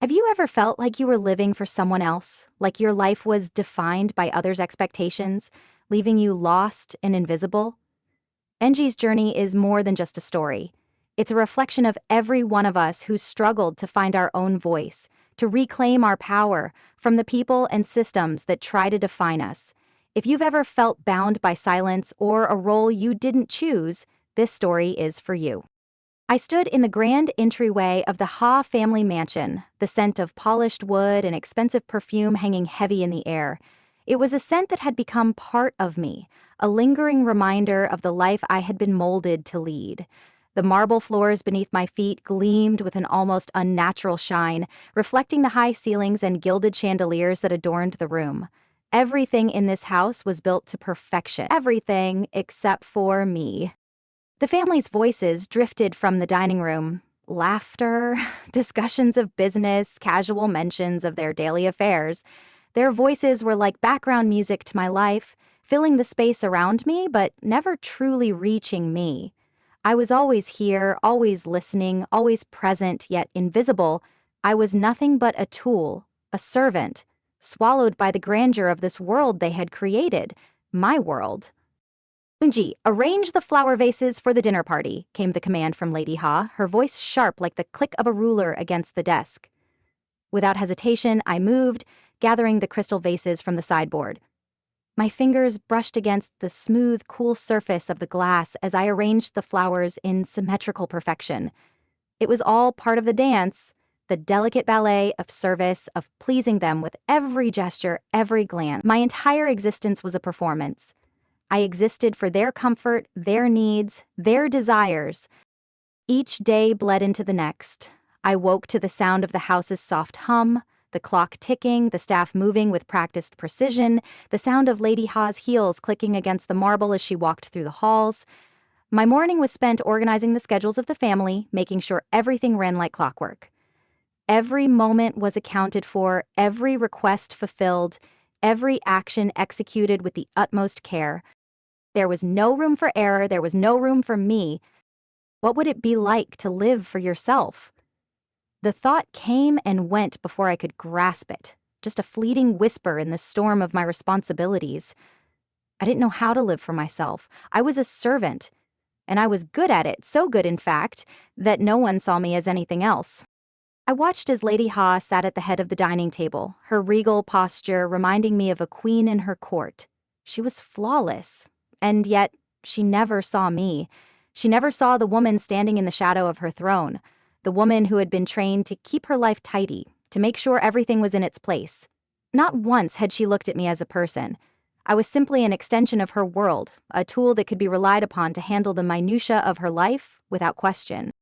Have you ever felt like you were living for someone else, like your life was defined by others' expectations, leaving you lost and invisible? Enji's journey is more than just a story. It's a reflection of every one of us who's struggled to find our own voice, to reclaim our power from the people and systems that try to define us. If you've ever felt bound by silence or a role you didn't choose, this story is for you. I stood in the grand entryway of the Ha family mansion, the scent of polished wood and expensive perfume hanging heavy in the air. It was a scent that had become part of me, a lingering reminder of the life I had been molded to lead. The marble floors beneath my feet gleamed with an almost unnatural shine, reflecting the high ceilings and gilded chandeliers that adorned the room. Everything in this house was built to perfection. Everything except for me. The family's voices drifted from the dining room. Laughter, discussions of business, casual mentions of their daily affairs. Their voices were like background music to my life, filling the space around me, but never truly reaching me. I was always here, always listening, always present, yet invisible. I was nothing but a tool, a servant, swallowed by the grandeur of this world they had created, my world. Unji, arrange the flower vases for the dinner party, came the command from Lady Ha, her voice sharp like the click of a ruler against the desk. Without hesitation, I moved, gathering the crystal vases from the sideboard. My fingers brushed against the smooth, cool surface of the glass as I arranged the flowers in symmetrical perfection. It was all part of the dance, the delicate ballet of service, of pleasing them with every gesture, every glance. My entire existence was a performance. I existed for their comfort, their needs, their desires. Each day bled into the next. I woke to the sound of the house's soft hum, the clock ticking, the staff moving with practiced precision, the sound of Lady Ha's heels clicking against the marble as she walked through the halls. My morning was spent organizing the schedules of the family, making sure everything ran like clockwork. Every moment was accounted for, every request fulfilled, every action executed with the utmost care. There was no room for error, there was no room for me. What would it be like to live for yourself? The thought came and went before I could grasp it, just a fleeting whisper in the storm of my responsibilities. I didn't know how to live for myself. I was a servant, and I was good at it, so good, in fact, that no one saw me as anything else. I watched as Lady Ha sat at the head of the dining table, her regal posture reminding me of a queen in her court. She was flawless. And yet, she never saw me. She never saw the woman standing in the shadow of her throne, the woman who had been trained to keep her life tidy, to make sure everything was in its place. Not once had she looked at me as a person. I was simply an extension of her world, a tool that could be relied upon to handle the minutiae of her life without question.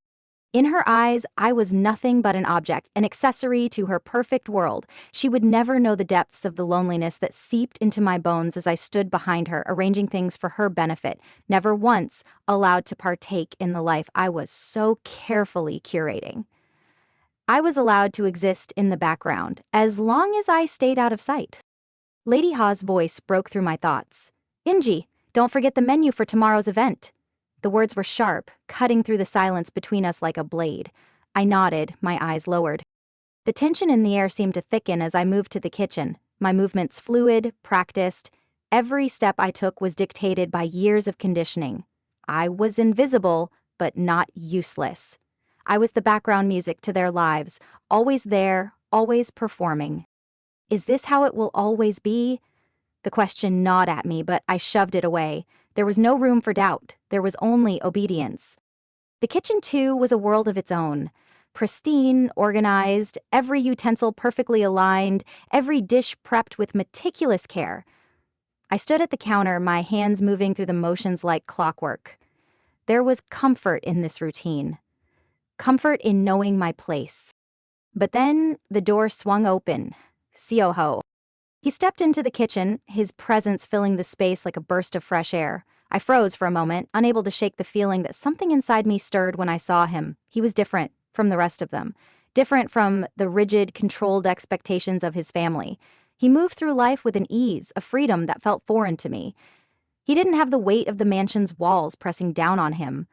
In her eyes, I was nothing but an object, an accessory to her perfect world. She would never know the depths of the loneliness that seeped into my bones as I stood behind her, arranging things for her benefit, never once allowed to partake in the life I was so carefully curating. I was allowed to exist in the background, as long as I stayed out of sight. Lady Ha's voice broke through my thoughts. "Inji, don't forget the menu for tomorrow's event." The words were sharp, cutting through the silence between us like a blade. I nodded, my eyes lowered. The tension in the air seemed to thicken as I moved to the kitchen, my movements fluid, practiced. Every step I took was dictated by years of conditioning. I was invisible, but not useless. I was the background music to their lives, always there, always performing. Is this how it will always be? The question gnawed at me, but I shoved it away. There was no room for doubt. There was only obedience. The kitchen, too, was a world of its own. Pristine, organized, every utensil perfectly aligned, every dish prepped with meticulous care. I stood at the counter, my hands moving through the motions like clockwork. There was comfort in this routine. Comfort in knowing my place. But then the door swung open. Sioho. He stepped into the kitchen, his presence filling the space like a burst of fresh air. I froze for a moment, unable to shake the feeling that something inside me stirred when I saw him. He was different from the rest of them, different from the rigid, controlled expectations of his family. He moved through life with an ease, a freedom that felt foreign to me. He didn't have the weight of the mansion's walls pressing down on him.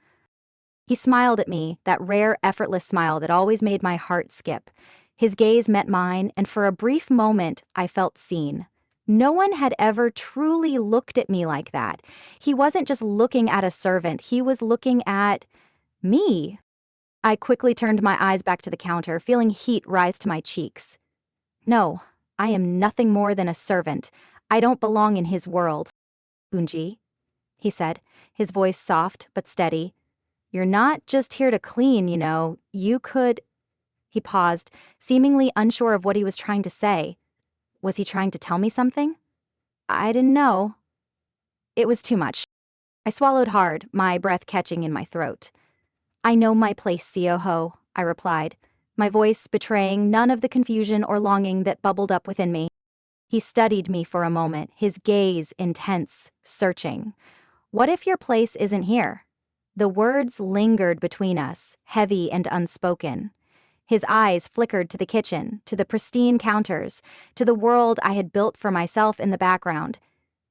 He smiled at me, that rare, effortless smile that always made my heart skip. His gaze met mine, and for a brief moment, I felt seen. No one had ever truly looked at me like that. He wasn't just looking at a servant, he was looking at me. I quickly turned my eyes back to the counter, feeling heat rise to my cheeks. No, I am nothing more than a servant. I don't belong in his world. Bunji, he said, his voice soft but steady. You're not just here to clean, you know. You could... He paused, seemingly unsure of what he was trying to say. Was he trying to tell me something? I didn't know. It was too much. I swallowed hard, my breath catching in my throat. I know my place, Sioho, I replied, my voice betraying none of the confusion or longing that bubbled up within me. He studied me for a moment, his gaze intense, searching. What if your place isn't here? The words lingered between us, heavy and unspoken. His eyes flickered to the kitchen, to the pristine counters, to the world I had built for myself in the background.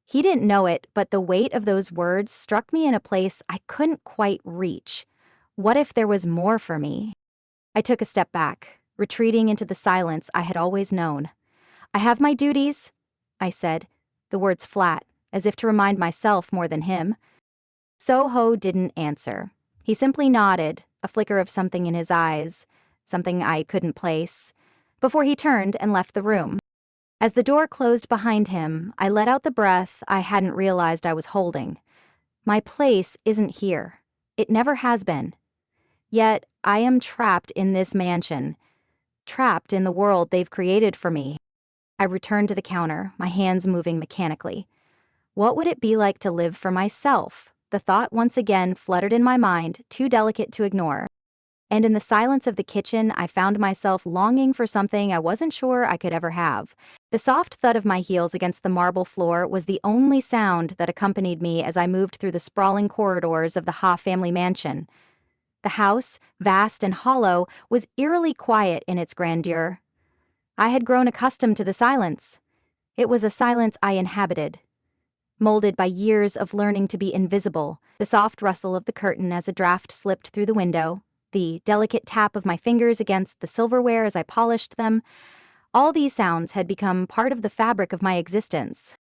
He didn't know it, but the weight of those words struck me in a place I couldn't quite reach. What if there was more for me? I took a step back, retreating into the silence I had always known. I have my duties, I said, the words flat, as if to remind myself more than him. Soho didn't answer. He simply nodded, a flicker of something in his eyes, something I couldn't place, before he turned and left the room. As the door closed behind him, I let out the breath I hadn't realized I was holding. My place isn't here. It never has been. Yet I am trapped in this mansion, trapped in the world they've created for me. I returned to the counter, my hands moving mechanically. What would it be like to live for myself? The thought once again fluttered in my mind, too delicate to ignore. And in the silence of the kitchen, I found myself longing for something I wasn't sure I could ever have. The soft thud of my heels against the marble floor was the only sound that accompanied me as I moved through the sprawling corridors of the Ha family mansion. The house, vast and hollow, was eerily quiet in its grandeur. I had grown accustomed to the silence. It was a silence I inhabited. Molded by years of learning to be invisible, the soft rustle of the curtain as a draft slipped through the window, the delicate tap of my fingers against the silverware as I polished them, all these sounds had become part of the fabric of my existence.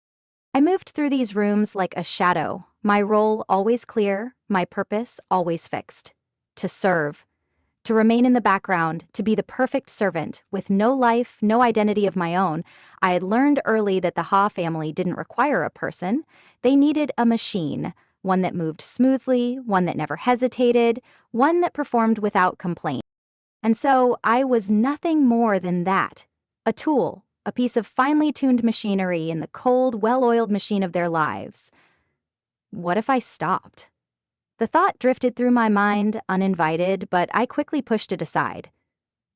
I moved through these rooms like a shadow, my role always clear, my purpose always fixed. To serve. To remain in the background, to be the perfect servant, with no life, no identity of my own. I had learned early that the Ha family didn't require a person. They needed a machine, one that moved smoothly, one that never hesitated, one that performed without complaint. And so I was nothing more than that. A tool, a piece of finely tuned machinery in the cold, well-oiled machine of their lives. What if I stopped? The thought drifted through my mind, uninvited, but I quickly pushed it aside.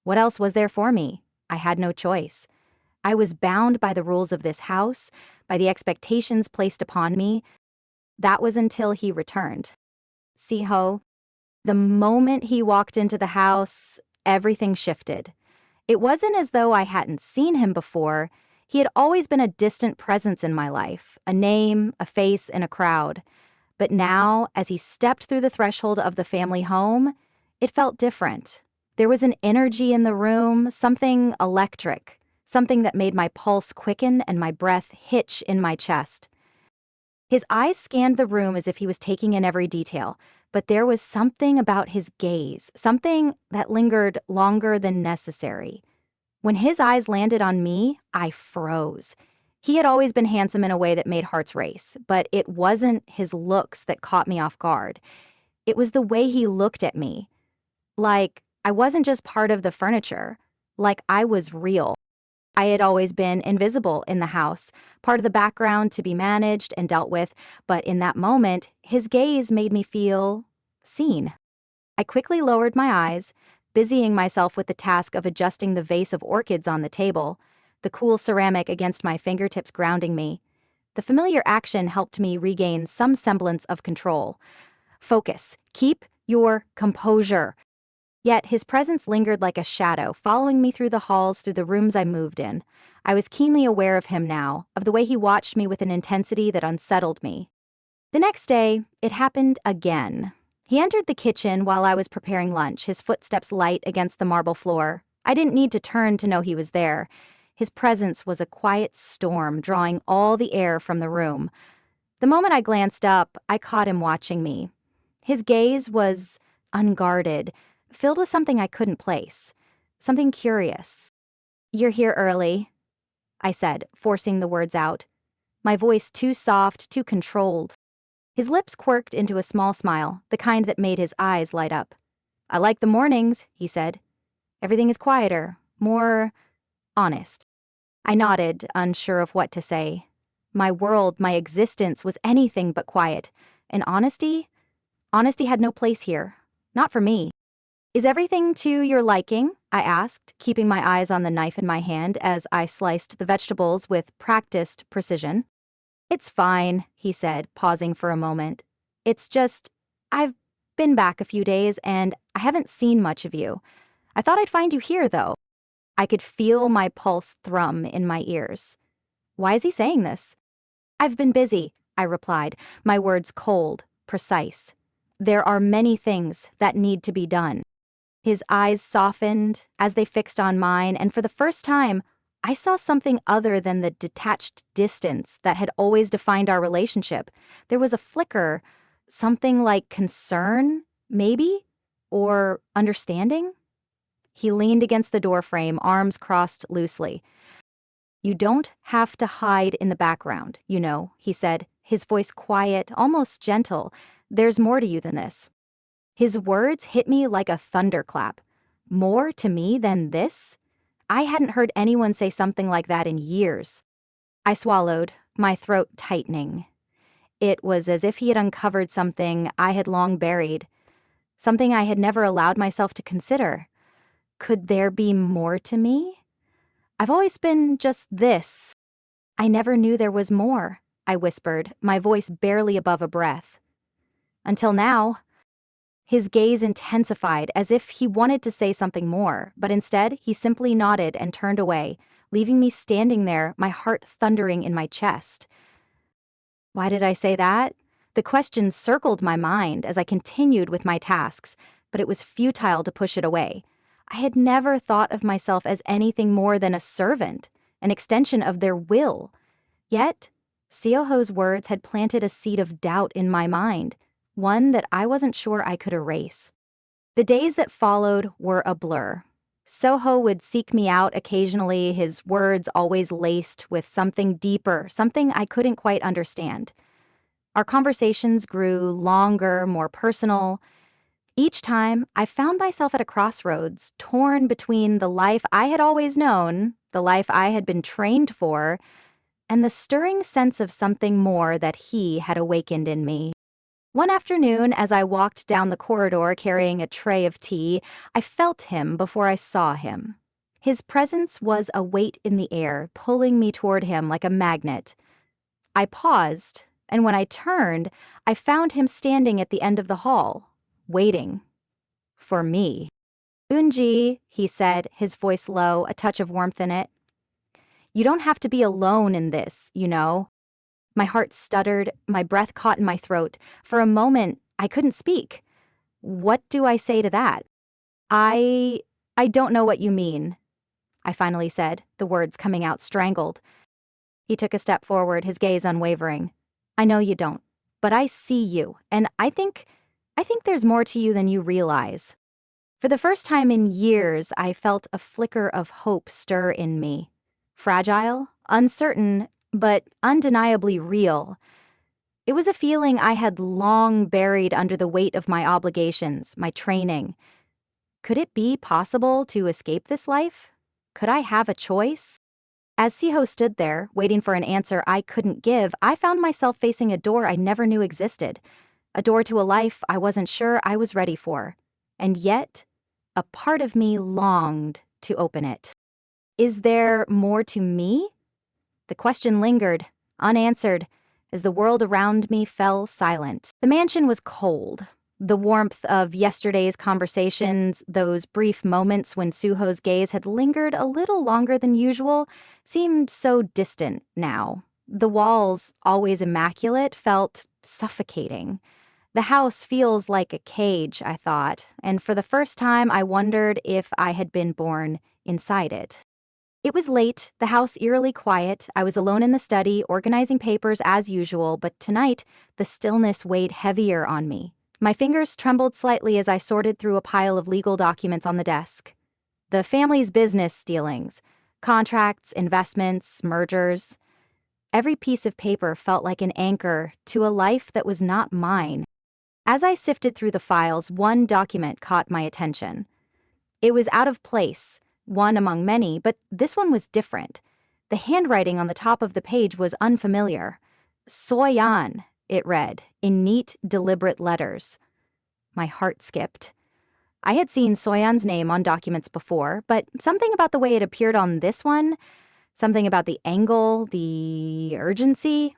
What else was there for me? I had no choice. I was bound by the rules of this house, by the expectations placed upon me. That was until he returned. Siho. The moment he walked into the house, everything shifted. It wasn't as though I hadn't seen him before. He had always been a distant presence in my life, a name, a face in a crowd. But now, as he stepped through the threshold of the family home, it felt different. There was an energy in the room, something electric, something that made my pulse quicken and my breath hitch in my chest. His eyes scanned the room as if he was taking in every detail, but there was something about his gaze, something that lingered longer than necessary. When his eyes landed on me, I froze. He had always been handsome in a way that made hearts race, but it wasn't his looks that caught me off guard. It was the way he looked at me. Like I wasn't just part of the furniture, like I was real. I had always been invisible in the house, part of the background to be managed and dealt with, but in that moment, his gaze made me feel seen. I quickly lowered my eyes, busying myself with the task of adjusting the vase of orchids on the table, the cool ceramic against my fingertips grounding me. The familiar action helped me regain some semblance of control. Focus. Keep your composure. Yet his presence lingered like a shadow, following me through the halls, through the rooms I moved in. I was keenly aware of him now, of the way he watched me with an intensity that unsettled me. The next day, it happened again. He entered the kitchen while I was preparing lunch, his footsteps light against the marble floor. I didn't need to turn to know he was there. His presence was a quiet storm, drawing all the air from the room. The moment I glanced up, I caught him watching me. His gaze was unguarded, filled with something I couldn't place. Something curious. "You're here early," I said, forcing the words out. My voice too soft, too controlled. His lips quirked into a small smile, the kind that made his eyes light up. "I like the mornings," he said. "Everything is quieter, more honest." I nodded, unsure of what to say. My world, my existence was anything but quiet. And honesty? Honesty had no place here. Not for me. "Is everything to your liking?" I asked, keeping my eyes on the knife in my hand as I sliced the vegetables with practiced precision. "It's fine," he said, pausing for a moment. "It's just, I've been back a few days and I haven't seen much of you. I thought I'd find you here, though." I could feel my pulse thrum in my ears. Why is he saying this? "I've been busy," I replied, my words cold, precise. "There are many things that need to be done." His eyes softened as they fixed on mine, and for the first time, I saw something other than the detached distance that had always defined our relationship. There was a flicker, something like concern, maybe? Or understanding? He leaned against the doorframe, arms crossed loosely. "You don't have to hide in the background, you know," he said, his voice quiet, almost gentle. "There's more to you than this." His words hit me like a thunderclap. More to me than this? I hadn't heard anyone say something like that in years. I swallowed, my throat tightening. It was as if he had uncovered something I had long buried, something I had never allowed myself to consider. Could there be more to me? I've always been just this. "I never knew there was more," I whispered, my voice barely above a breath. "Until now." His gaze intensified, as if he wanted to say something more, but instead he simply nodded and turned away, leaving me standing there, my heart thundering in my chest. Why did I say that? The question circled my mind as I continued with my tasks, but it was futile to push it away. I had never thought of myself as anything more than a servant, an extension of their will. Yet, Sioho's words had planted a seed of doubt in my mind, one that I wasn't sure I could erase. The days that followed were a blur. Soho would seek me out occasionally, his words always laced with something deeper, something I couldn't quite understand. Our conversations grew longer, more personal. Each time, I found myself at a crossroads, torn between the life I had always known, the life I had been trained for, and the stirring sense of something more that he had awakened in me. One afternoon, as I walked down the corridor carrying a tray of tea, I felt him before I saw him. His presence was a weight in the air, pulling me toward him like a magnet. I paused, and when I turned, I found him standing at the end of the hall, waiting. For me. "Unji," he said, his voice low, a touch of warmth in it. "You don't have to be alone in this, you know." My heart stuttered, my breath caught in my throat. For a moment, I couldn't speak. What do I say to that? I don't know what you mean," I finally said, the words coming out strangled. He took a step forward, his gaze unwavering. "I know you don't, but I see you, and I think there's more to you than you realize." For the first time in years, I felt a flicker of hope stir in me. Fragile, uncertain, but undeniably real. It was a feeling I had long buried under the weight of my obligations, my training. Could it be possible to escape this life? Could I have a choice? As Siho stood there, waiting for an answer I couldn't give, I found myself facing a door I never knew existed. A door to a life I wasn't sure I was ready for. And yet, a part of me longed to open it. Is there more to me? The question lingered, unanswered, as the world around me fell silent. The mansion was cold. The warmth of yesterday's conversations, those brief moments when Suho's gaze had lingered a little longer than usual, seemed so distant now. The walls, always immaculate, felt suffocating. The house feels like a cage, I thought, and for the first time I wondered if I had been born inside it. It was late, the house eerily quiet. I was alone in the study, organizing papers as usual, but tonight, the stillness weighed heavier on me. My fingers trembled slightly as I sorted through a pile of legal documents on the desk. The family's business dealings, contracts, investments, mergers. Every piece of paper felt like an anchor to a life that was not mine. As I sifted through the files, one document caught my attention. It was out of place, one among many, but this one was different. The handwriting on the top of the page was unfamiliar. Soyan, it read, in neat, deliberate letters. My heart skipped. I had seen Soyan's name on documents before, but something about the way it appeared on this one, something about the angle, the urgency,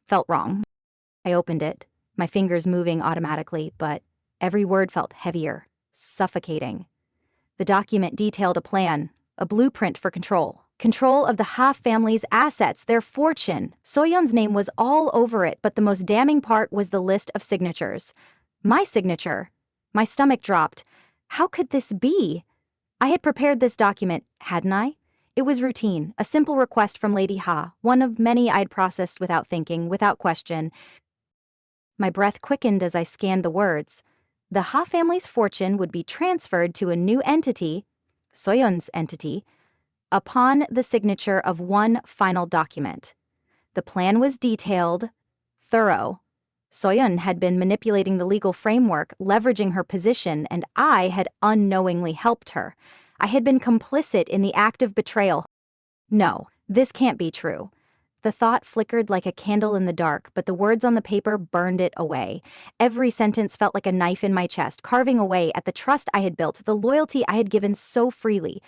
felt wrong. I opened it, my fingers moving automatically, but every word felt heavier, suffocating. The document detailed a plan, a blueprint for control. Control of the Ha family's assets, their fortune. Soyeon's name was all over it, but the most damning part was the list of signatures. My signature. My stomach dropped. How could this be? I had prepared this document, hadn't I? It was routine, a simple request from Lady Ha, one of many I'd processed without thinking, without question. My breath quickened as I scanned the words. The Ha family's fortune would be transferred to a new entity, Soyeon's entity, upon the signature of one final document. The plan was detailed, thorough. Soyeon had been manipulating the legal framework, leveraging her position, and I had unknowingly helped her. I had been complicit in the act of betrayal. No, this can't be true. The thought flickered like a candle in the dark, but the words on the paper burned it away. Every sentence felt like a knife in my chest, carving away at the trust I had built, the loyalty I had given so freely.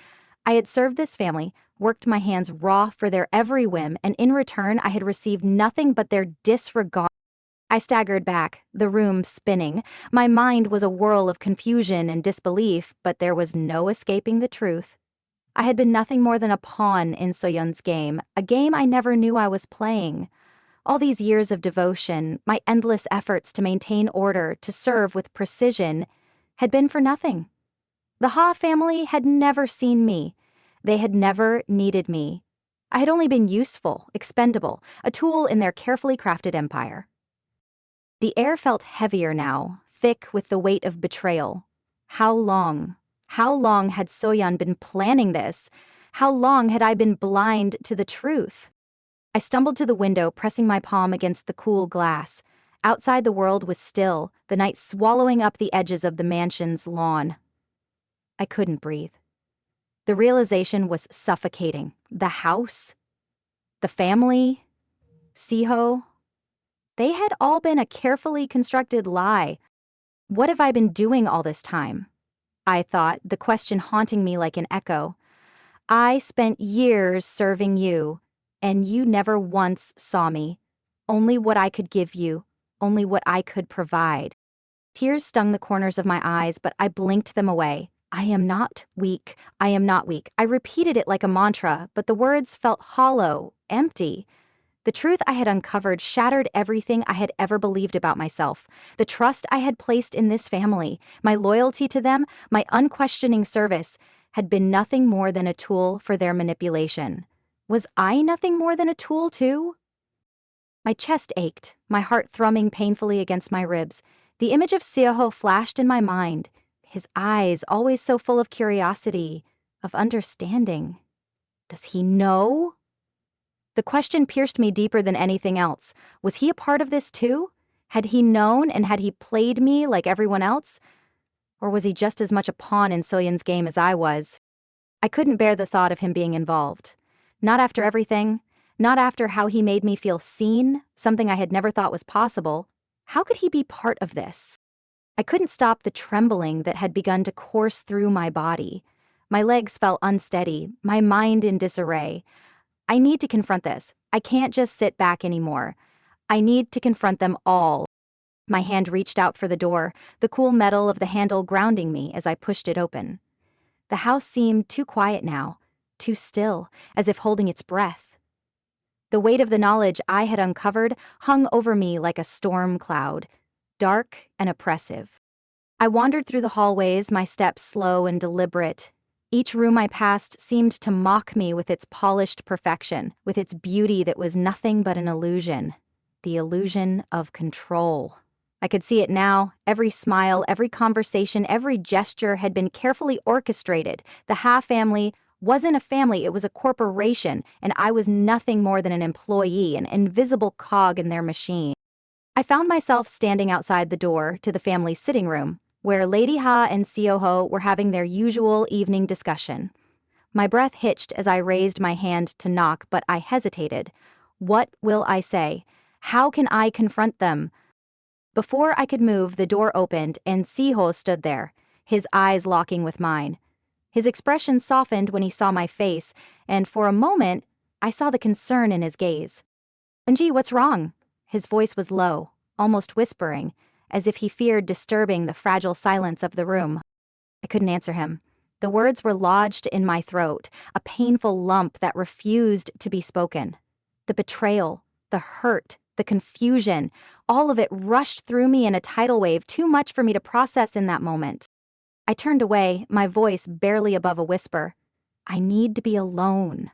I had served this family, worked my hands raw for their every whim, and in return I had received nothing but their disregard. I staggered back, the room spinning. My mind was a whirl of confusion and disbelief, but there was no escaping the truth. I had been nothing more than a pawn in Soyeon's game, a game I never knew I was playing. All these years of devotion, my endless efforts to maintain order, to serve with precision, had been for nothing. The Ha family had never seen me. They had never needed me. I had only been useful, expendable, a tool in their carefully crafted empire. The air felt heavier now, thick with the weight of betrayal. How long? How long had Soyeon been planning this? How long had I been blind to the truth? I stumbled to the window, pressing my palm against the cool glass. Outside the world was still, the night swallowing up the edges of the mansion's lawn. I couldn't breathe. The realization was suffocating. The house, the family, Siho, they had all been a carefully constructed lie. What have I been doing all this time? I thought, the question haunting me like an echo. I spent years serving you, and you never once saw me. Only what I could give you, only what I could provide. Tears stung the corners of my eyes, but I blinked them away. I am not weak. I am not weak. I repeated it like a mantra, but the words felt hollow, empty. The truth I had uncovered shattered everything I had ever believed about myself. The trust I had placed in this family, my loyalty to them, my unquestioning service, had been nothing more than a tool for their manipulation. Was I nothing more than a tool, too? My chest ached, my heart thrumming painfully against my ribs. The image of Seoho flashed in my mind, his eyes always so full of curiosity, of understanding. Does he know? The question pierced me deeper than anything else. Was he a part of this too? Had he known and had he played me like everyone else? Or was he just as much a pawn in Soyeon's game as I was? I couldn't bear the thought of him being involved. Not after everything. Not after how he made me feel seen, something I had never thought was possible. How could he be part of this? I couldn't stop the trembling that had begun to course through my body. My legs felt unsteady, my mind in disarray. I need to confront this. I can't just sit back anymore. I need to confront them all. My hand reached out for the door, the cool metal of the handle grounding me as I pushed it open. The house seemed too quiet now, too still, as if holding its breath. The weight of the knowledge I had uncovered hung over me like a storm cloud, dark and oppressive. I wandered through the hallways, my steps slow and deliberate. Each room I passed seemed to mock me with its polished perfection, with its beauty that was nothing but an illusion. The illusion of control. I could see it now. Every smile, every conversation, every gesture had been carefully orchestrated. The Ha family wasn't a family, it was a corporation, and I was nothing more than an employee, an invisible cog in their machine. I found myself standing outside the door to the family's sitting room, where Lady Ha and Seoho were having their usual evening discussion. My breath hitched as I raised my hand to knock, but I hesitated. What will I say? How can I confront them? Before I could move, the door opened and Seoho stood there, his eyes locking with mine. His expression softened when he saw my face, and for a moment, I saw the concern in his gaze. "Eunji, what's wrong?" His voice was low, almost whispering, as if he feared disturbing the fragile silence of the room. I couldn't answer him. The words were lodged in my throat, a painful lump that refused to be spoken. The betrayal, the hurt, the confusion, all of it rushed through me in a tidal wave, too much for me to process in that moment. I turned away, my voice barely above a whisper. I need to be alone.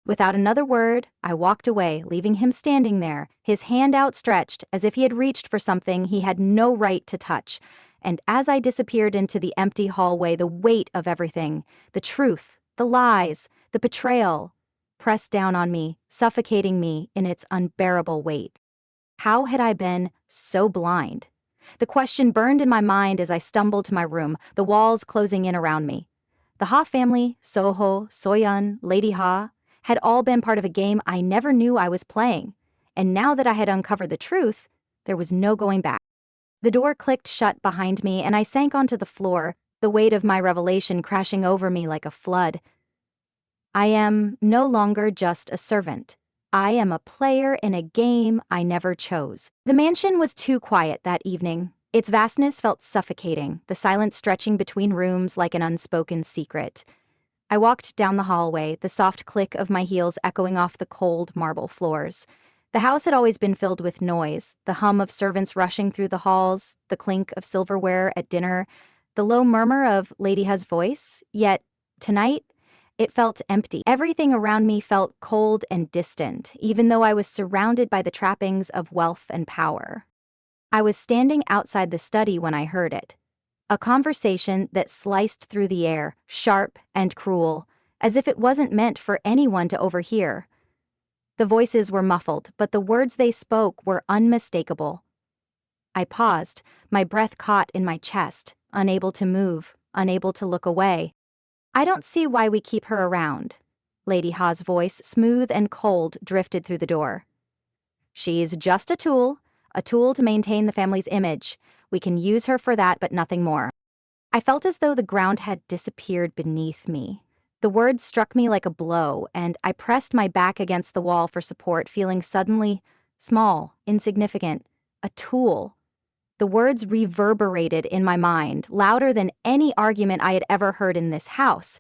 Without another word, I walked away, leaving him standing there, his hand outstretched as if he had reached for something he had no right to touch. And as I disappeared into the empty hallway, the weight of everything, the truth, the lies, the betrayal, pressed down on me, suffocating me in its unbearable weight. How had I been so blind? The question burned in my mind as I stumbled to my room, the walls closing in around me. The Ha family, Seoho, Soyeon, Lady Ha, had all been part of a game I never knew I was playing. And now that I had uncovered the truth, there was no going back. The door clicked shut behind me and I sank onto the floor, the weight of my revelation crashing over me like a flood. I am no longer just a servant. I am a player in a game I never chose. The mansion was too quiet that evening. Its vastness felt suffocating, the silence stretching between rooms like an unspoken secret. I walked down the hallway, the soft click of my heels echoing off the cold marble floors. The house had always been filled with noise, the hum of servants rushing through the halls, the clink of silverware at dinner, the low murmur of Lady Ha's voice, yet tonight, it felt empty. Everything around me felt cold and distant, even though I was surrounded by the trappings of wealth and power. I was standing outside the study when I heard it. A conversation that sliced through the air, sharp and cruel, as if it wasn't meant for anyone to overhear. The voices were muffled, but the words they spoke were unmistakable. I paused, my breath caught in my chest, unable to move, unable to look away. "I don't see why we keep her around." Lady Ha's voice, smooth and cold, drifted through the door. "She's just a tool to maintain the family's image. We can use her for that, but nothing more." I felt as though the ground had disappeared beneath me. The words struck me like a blow, and I pressed my back against the wall for support, feeling suddenly small, insignificant, a tool. The words reverberated in my mind, louder than any argument I had ever heard in this house.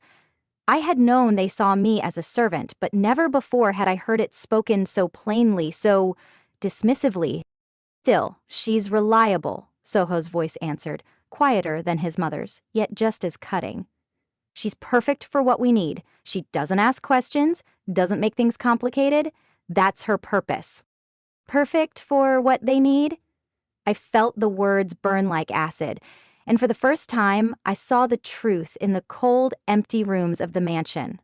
I had known they saw me as a servant, but never before had I heard it spoken so plainly, so dismissively. "Still, she's reliable," Soho's voice answered, quieter than his mother's, yet just as cutting. "She's perfect for what we need. She doesn't ask questions, doesn't make things complicated. That's her purpose." Perfect for what they need? I felt the words burn like acid, and for the first time, I saw the truth in the cold, empty rooms of the mansion.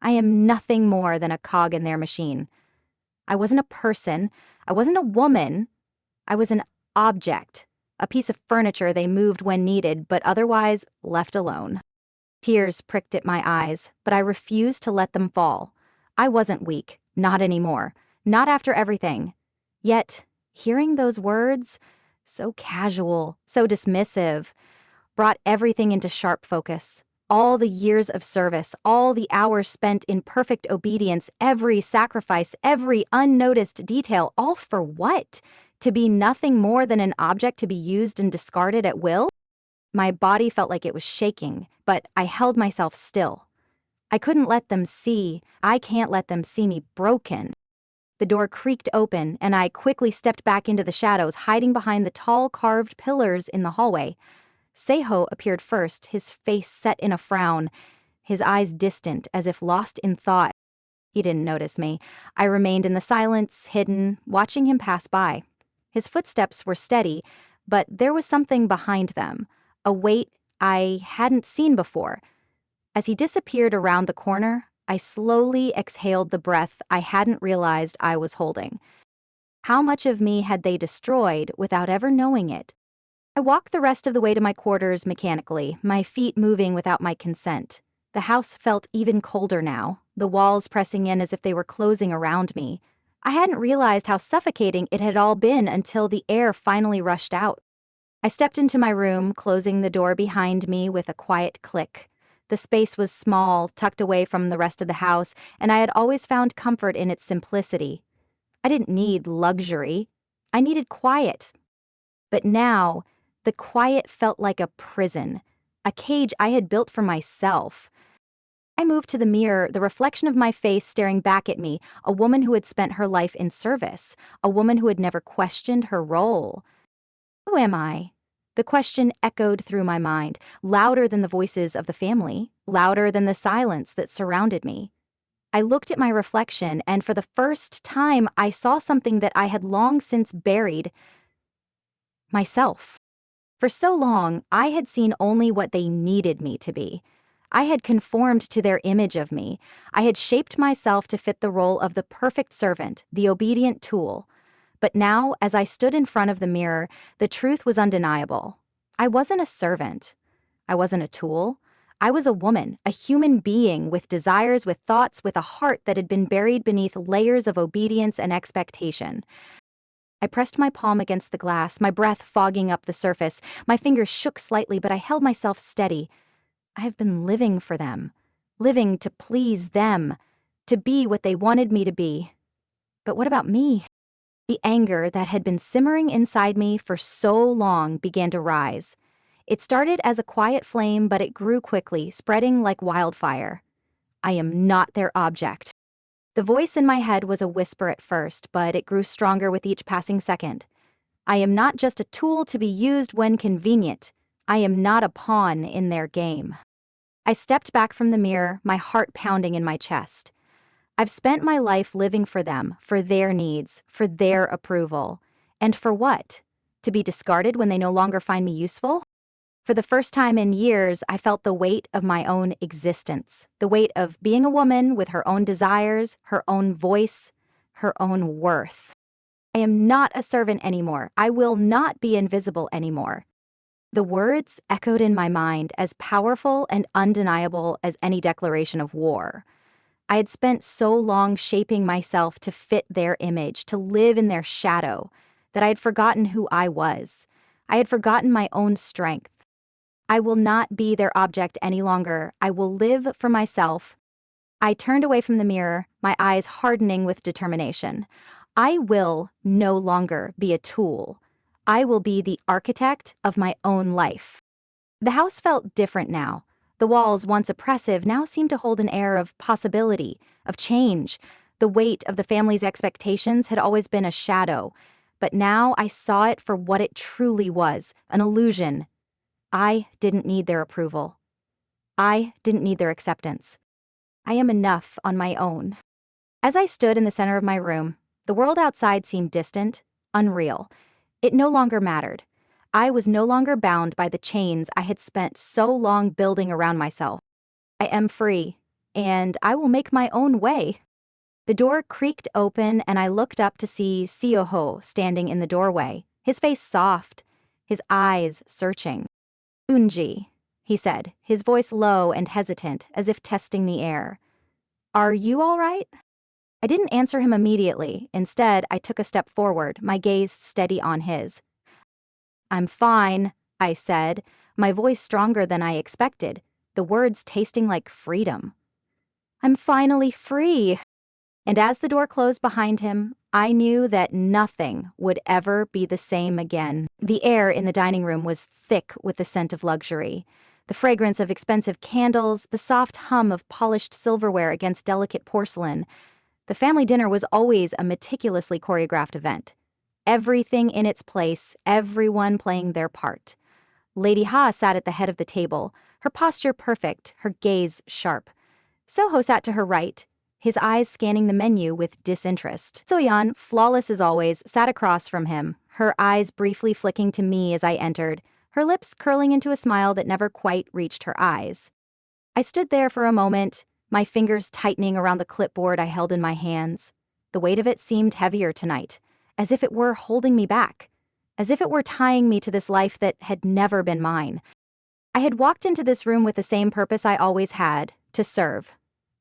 I am nothing more than a cog in their machine. I wasn't a person. I wasn't a woman. I was an object, a piece of furniture they moved when needed, but otherwise left alone. Tears pricked at my eyes, but I refused to let them fall. I wasn't weak, not anymore, not after everything. Yet, hearing those words, so casual, so dismissive, brought everything into sharp focus. All the years of service, all the hours spent in perfect obedience, every sacrifice, every unnoticed detail, all for what? To be nothing more than an object to be used and discarded at will? My body felt like it was shaking, but I held myself still. I couldn't let them see. I can't let them see me broken. The door creaked open, and I quickly stepped back into the shadows, hiding behind the tall carved pillars in the hallway. Seho appeared first, his face set in a frown. his eyes distant as if lost in thought. He didn't notice me. I remained in the silence, hidden, watching him pass by. His footsteps were steady, but there was something behind them, a weight I hadn't seen before. As he disappeared around the corner, I slowly exhaled the breath I hadn't realized I was holding. How much of me had they destroyed without ever knowing it? I walked the rest of the way to my quarters mechanically, my feet moving without my consent. The house felt even colder now, the walls pressing in as if they were closing around me. I hadn't realized how suffocating it had all been until the air finally rushed out. I stepped into my room, closing the door behind me with a quiet click. The space was small, tucked away from the rest of the house, and I had always found comfort in its simplicity. I didn't need luxury. I needed quiet. But now, the quiet felt like a prison, a cage I had built for myself. I moved to the mirror, the reflection of my face staring back at me, a woman who had spent her life in service, a woman who had never questioned her role. Who am I? The question echoed through my mind, louder than the voices of the family, louder than the silence that surrounded me. I looked at my reflection, and for the first time, I saw something that I had long since buried: myself. For so long, I had seen only what they needed me to be. I had conformed to their image of me. I had shaped myself to fit the role of the perfect servant, the obedient tool. But now, as I stood in front of the mirror, the truth was undeniable. I wasn't a servant. I wasn't a tool. I was a woman, a human being with desires, with thoughts, with a heart that had been buried beneath layers of obedience and expectation. I pressed my palm against the glass, my breath fogging up the surface. My fingers shook slightly, but I held myself steady. I have been living for them, living to please them, to be what they wanted me to be. But what about me? The anger that had been simmering inside me for so long began to rise. It started as a quiet flame, but it grew quickly, spreading like wildfire. I am not their object. The voice in my head was a whisper at first, but it grew stronger with each passing second. I am not just a tool to be used when convenient. I am not a pawn in their game. I stepped back from the mirror, my heart pounding in my chest. I've spent my life living for them, for their needs, for their approval. And for what? To be discarded when they no longer find me useful? For the first time in years, I felt the weight of my own existence, the weight of being a woman with her own desires, her own voice, her own worth. I am not a servant anymore. I will not be invisible anymore. The words echoed in my mind as powerful and undeniable as any declaration of war. I had spent so long shaping myself to fit their image, to live in their shadow, that I had forgotten who I was. I had forgotten my own strength. I will not be their object any longer. I will live for myself. I turned away from the mirror, my eyes hardening with determination. I will no longer be a tool. I will be the architect of my own life. The house felt different now. The walls, once oppressive, now seemed to hold an air of possibility, of change. The weight of the family's expectations had always been a shadow, but now I saw it for what it truly was, an illusion. I didn't need their approval. I didn't need their acceptance. I am enough on my own. As I stood in the center of my room, the world outside seemed distant, unreal. It no longer mattered. I was no longer bound by the chains I had spent so long building around myself. I am free, and I will make my own way. The door creaked open, and I looked up to see Seoho standing in the doorway, his face soft, his eyes searching. "Unji," he said, his voice low and hesitant, as if testing the air. "Are you all right?" I didn't answer him immediately. Instead, I took a step forward, my gaze steady on his. "I'm fine," I said, my voice stronger than I expected, the words tasting like freedom. "I'm finally free." And as the door closed behind him, I knew that nothing would ever be the same again. The air in the dining room was thick with the scent of luxury. The fragrance of expensive candles, the soft hum of polished silverware against delicate porcelain. The family dinner was always a meticulously choreographed event. Everything in its place, everyone playing their part. Lady Ha sat at the head of the table, her posture perfect, her gaze sharp. Soho sat to her right, his eyes scanning the menu with disinterest. Soyeon, flawless as always, sat across from him, her eyes briefly flicking to me as I entered, her lips curling into a smile that never quite reached her eyes. I stood there for a moment, my fingers tightening around the clipboard I held in my hands. The weight of it seemed heavier tonight, as if it were holding me back, as if it were tying me to this life that had never been mine. I had walked into this room with the same purpose I always had, to serve.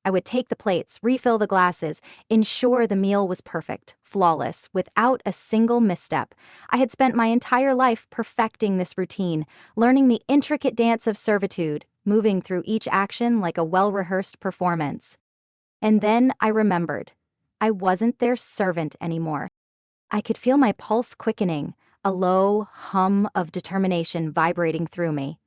I would take the plates, refill the glasses, ensure the meal was perfect, flawless, without a single misstep. I had spent my entire life perfecting this routine, learning the intricate dance of servitude, moving through each action like a well-rehearsed performance. And then I remembered. I wasn't their servant anymore. I could feel my pulse quickening, a low hum of determination vibrating through me.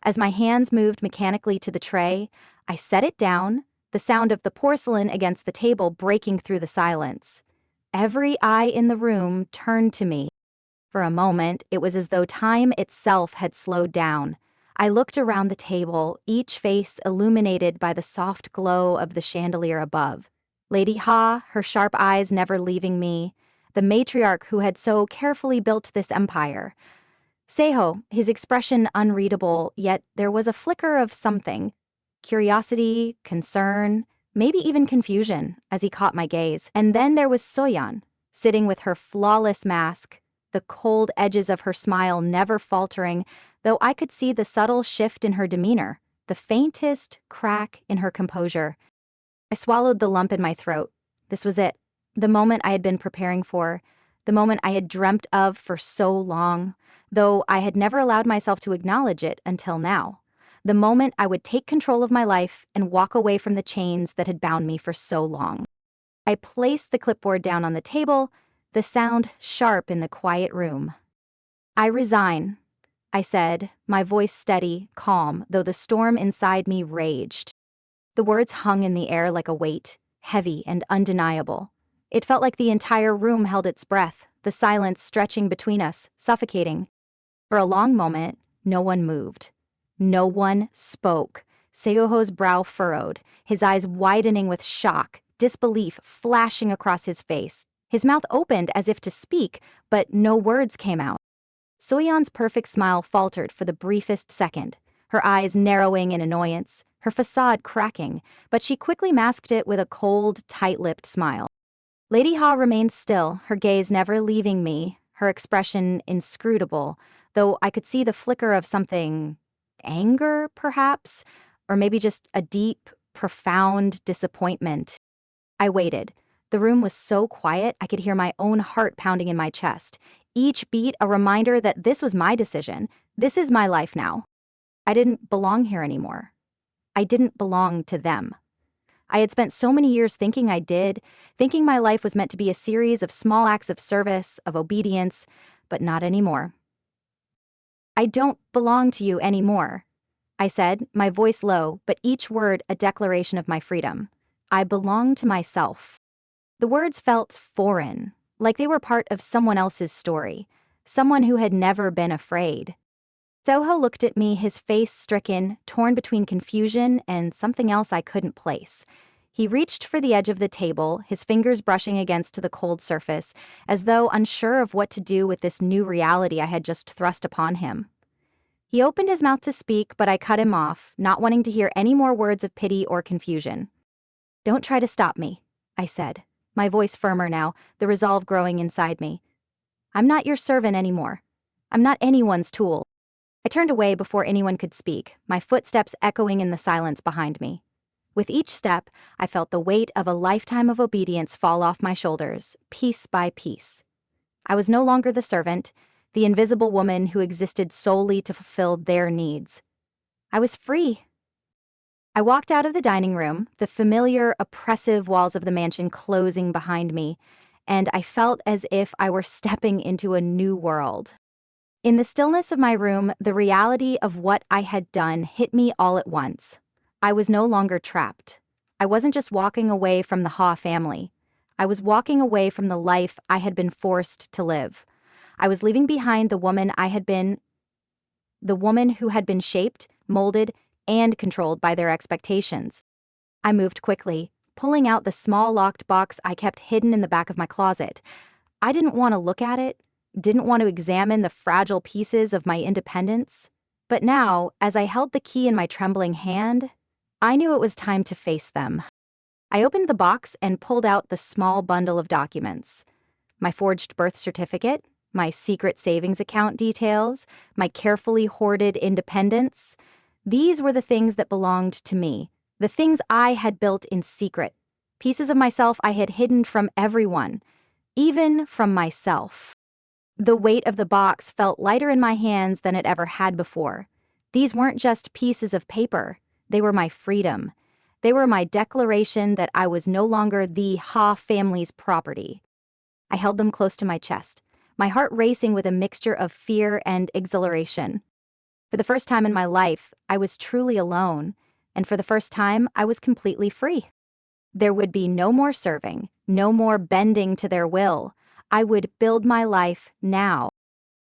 As my hands moved mechanically to the tray, I set it down, the sound of the porcelain against the table breaking through the silence. Every eye in the room turned to me. For a moment, it was as though time itself had slowed down. I looked around the table, each face illuminated by the soft glow of the chandelier above. Lady Ha, her sharp eyes never leaving me, the matriarch who had so carefully built this empire. Seho, his expression unreadable, yet there was a flicker of something. Curiosity, concern, maybe even confusion, as he caught my gaze. And then there was Soyeon, sitting with her flawless mask, the cold edges of her smile never faltering, though I could see the subtle shift in her demeanor, the faintest crack in her composure. I swallowed the lump in my throat. This was it, the moment I had been preparing for, the moment I had dreamt of for so long, though I had never allowed myself to acknowledge it until now. The moment I would take control of my life and walk away from the chains that had bound me for so long. I placed the clipboard down on the table, the sound sharp in the quiet room. I resign, I said, my voice steady, calm, though the storm inside me raged. The words hung in the air like a weight, heavy and undeniable. It felt like the entire room held its breath, the silence stretching between us, suffocating. For a long moment, no one moved. No one spoke. Seoho's brow furrowed, his eyes widening with shock, disbelief flashing across his face. His mouth opened as if to speak, but no words came out. Soyeon's perfect smile faltered for the briefest second, her eyes narrowing in annoyance, her facade cracking, but she quickly masked it with a cold, tight-lipped smile. Lady Ha remained still, her gaze never leaving me, her expression inscrutable, though I could see the flicker of something, anger, perhaps, or maybe just a deep, profound disappointment. I waited. The room was so quiet I could hear my own heart pounding in my chest, each beat a reminder that this was my decision, this is my life now. I didn't belong here anymore. I didn't belong to them. I had spent so many years thinking I did, thinking my life was meant to be a series of small acts of service, of obedience, but not anymore. I don't belong to you anymore, I said, my voice low, but each word a declaration of my freedom. I belong to myself. The words felt foreign, like they were part of someone else's story, someone who had never been afraid. Soho looked at me, his face stricken, torn between confusion and something else I couldn't place. He reached for the edge of the table, his fingers brushing against the cold surface, as though unsure of what to do with this new reality I had just thrust upon him. He opened his mouth to speak, but I cut him off, not wanting to hear any more words of pity or confusion. "Don't try to stop me," I said, my voice firmer now, the resolve growing inside me. "I'm not your servant anymore. I'm not anyone's tool." I turned away before anyone could speak, my footsteps echoing in the silence behind me. With each step, I felt the weight of a lifetime of obedience fall off my shoulders, piece by piece. I was no longer the servant, the invisible woman who existed solely to fulfill their needs. I was free. I walked out of the dining room, the familiar, oppressive walls of the mansion closing behind me, and I felt as if I were stepping into a new world. In the stillness of my room, the reality of what I had done hit me all at once. I was no longer trapped. I wasn't just walking away from the Ha family. I was walking away from the life I had been forced to live. I was leaving behind the woman I had been, the woman who had been shaped, molded, and controlled by their expectations. I moved quickly, pulling out the small locked box I kept hidden in the back of my closet. I didn't want to look at it, didn't want to examine the fragile pieces of my independence. But now, as I held the key in my trembling hand, I knew it was time to face them. I opened the box and pulled out the small bundle of documents. My forged birth certificate, my secret savings account details, my carefully hoarded independence. These were the things that belonged to me, the things I had built in secret, pieces of myself I had hidden from everyone, even from myself. The weight of the box felt lighter in my hands than it ever had before. These weren't just pieces of paper, they were my freedom. They were my declaration that I was no longer the Ha family's property. I held them close to my chest, my heart racing with a mixture of fear and exhilaration. For the first time in my life, I was truly alone, and for the first time, I was completely free. There would be no more serving, no more bending to their will. I would build my life now.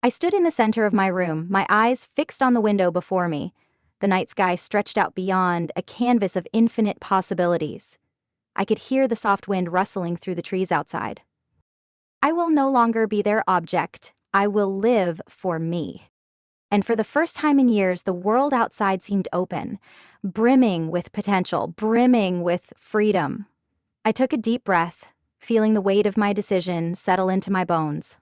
I stood in the center of my room, my eyes fixed on the window before me. The night sky stretched out beyond, a canvas of infinite possibilities. I could hear the soft wind rustling through the trees outside. I will no longer be their object. I will live for me. And for the first time in years, the world outside seemed open, brimming with potential, brimming with freedom. I took a deep breath, feeling the weight of my decision settle into my bones.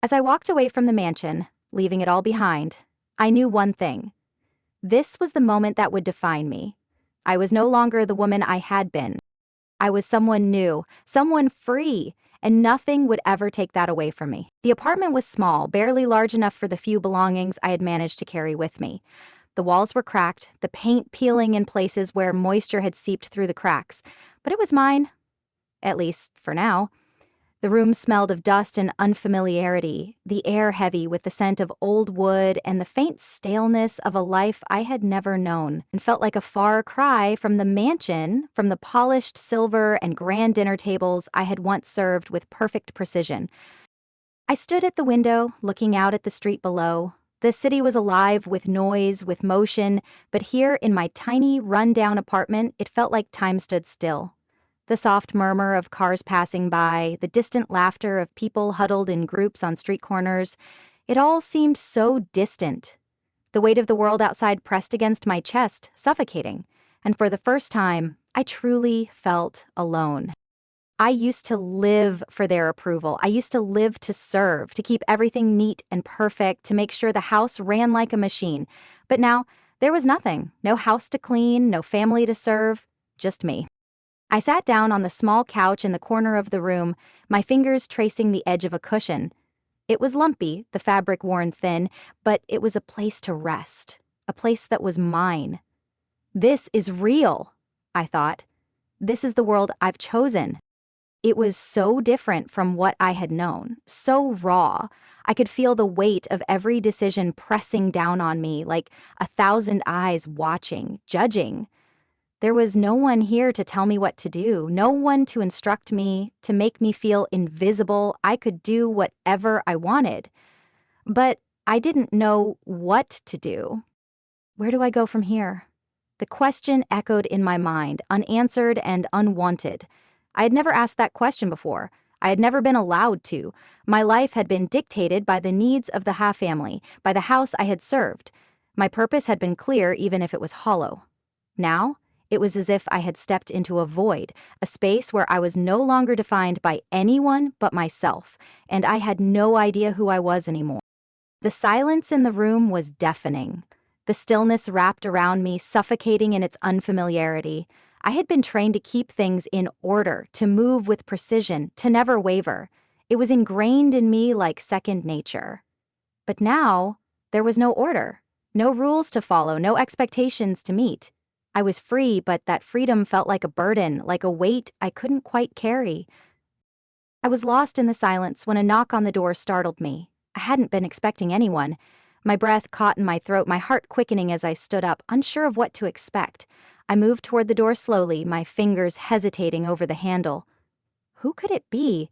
As I walked away from the mansion, leaving it all behind, I knew one thing. This was the moment that would define me. I was no longer the woman I had been. I was someone new, someone free, and nothing would ever take that away from me. The apartment was small, barely large enough for the few belongings I had managed to carry with me. The walls were cracked, the paint peeling in places where moisture had seeped through the cracks, but it was mine, at least for now. The room smelled of dust and unfamiliarity, the air heavy with the scent of old wood and the faint staleness of a life I had never known, and felt like a far cry from the mansion, from the polished silver and grand dinner tables I had once served with perfect precision. I stood at the window, looking out at the street below. The city was alive with noise, with motion, but here in my tiny, run-down apartment, it felt like time stood still. The soft murmur of cars passing by, the distant laughter of people huddled in groups on street corners, it all seemed so distant. The weight of the world outside pressed against my chest, suffocating, and for the first time, I truly felt alone. I used to live for their approval. I used to live to serve, to keep everything neat and perfect, to make sure the house ran like a machine. But now, there was nothing. No house to clean, no family to serve, just me. I sat down on the small couch in the corner of the room, my fingers tracing the edge of a cushion. It was lumpy, the fabric worn thin, but it was a place to rest, a place that was mine. This is real, I thought. This is the world I've chosen. It was so different from what I had known, so raw. I could feel the weight of every decision pressing down on me like 1,000 eyes watching, judging. There was no one here to tell me what to do, no one to instruct me, to make me feel invisible. I could do whatever I wanted. But I didn't know what to do. Where do I go from here? The question echoed in my mind, unanswered and unwanted. I had never asked that question before. I had never been allowed to. My life had been dictated by the needs of the Ha family, by the house I had served. My purpose had been clear even if it was hollow. Now, it was as if I had stepped into a void, a space where I was no longer defined by anyone but myself, and I had no idea who I was anymore. The silence in the room was deafening. The stillness wrapped around me, suffocating in its unfamiliarity. I had been trained to keep things in order, to move with precision, to never waver. It was ingrained in me like second nature. But now, there was no order, no rules to follow, no expectations to meet. I was free, but that freedom felt like a burden, like a weight I couldn't quite carry. I was lost in the silence when a knock on the door startled me. I hadn't been expecting anyone. My breath caught in my throat, my heart quickening as I stood up, unsure of what to expect. I moved toward the door slowly, my fingers hesitating over the handle. Who could it be?